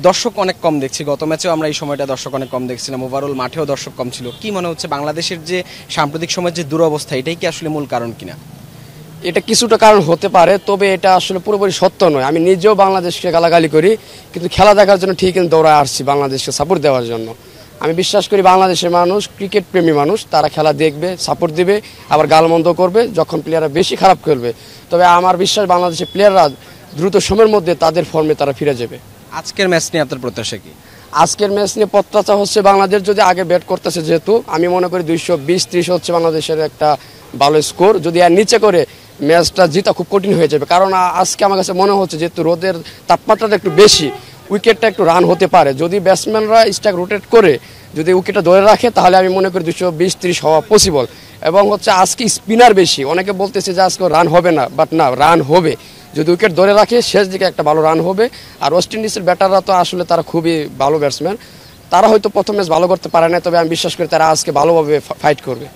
দর্শক অনেক কম দেখছি, গত ম্যাচেও আমরা এই সময়টা দর্শক অনেক কম দেখছিলাম, ওভারঅল মাঠেও দর্শক কম ছিল। কি মনে হচ্ছে বাংলাদেশের যে সাম্প্রতিক সময়ের যে দুরবস্থা, এটাই কি আসলে মূল কারণ কিনা? এটা কিছুটা কারণ হতে পারে, তবে এটা আসলে পুরোপুরি সত্য নয়। আমি নিজেও বাংলাদেশকে গালাগালি করি, কিন্তু খেলা দেখার জন্য ঠিক দৌড়ায় আসছি বাংলাদেশকে সাপোর্ট দেওয়ার জন্য। আমি বিশ্বাস করি বাংলাদেশের মানুষ ক্রিকেট প্রেমী মানুষ, তারা খেলা দেখবে, সাপোর্ট দিবে, আবার গালমন্দ করবে যখন প্লেয়াররা বেশি খারাপ খেলবে। তবে আমার বিশ্বাস বাংলাদেশের প্লেয়াররা দ্রুত সময়ের মধ্যে তাদের ফর্মে তারা ফিরে যাবে। আজকের ম্যাচ নিয়ে আপনার প্রত্যাশা কি? আজকের ম্যাচ নিয়ে প্রত্যাশা হচ্ছে বাংলাদেশ যদি আগে ব্যাট করতেছে, যেহেতু আমি মনে করি 220-30 হচ্ছে বাংলাদেশের একটা ভালো স্কোর। যদি আর নিচে করে ম্যাচটা জিতা খুব কঠিন হয়ে যাবে, কারণ আজকে আমার কাছে মনে হচ্ছে যেহেতু রোদের তাপমাত্রাটা একটু বেশি, উইকেটটা একটু রান হতে পারে। যদি ব্যাটসম্যানরা স্ট্রাইক রোটেট করে যদি উইকেটটা ধরে রাখে, তাহলে আমি মনে করি 220-30 হওয়া পসিবল। এবং হচ্ছে আজকে স্পিনার বেশি, অনেকে বলতেছে যে আজকে রান হবে না, বাট না, রান হবে। যদি উইকেট ধরে রাখে শেষ দিকে একটা ভালো রান হবে। আর ওয়েস্ট ইন্ডিজের ব্যাটাররা তো আসলে তারা খুবই ভালো ব্যাটসম্যান, তারা হয়তো প্রথম ম্যাচ ভালো করতে পারে না, তবে আমি বিশ্বাস করি তারা আজকে ভালোভাবে ফাইট করবে।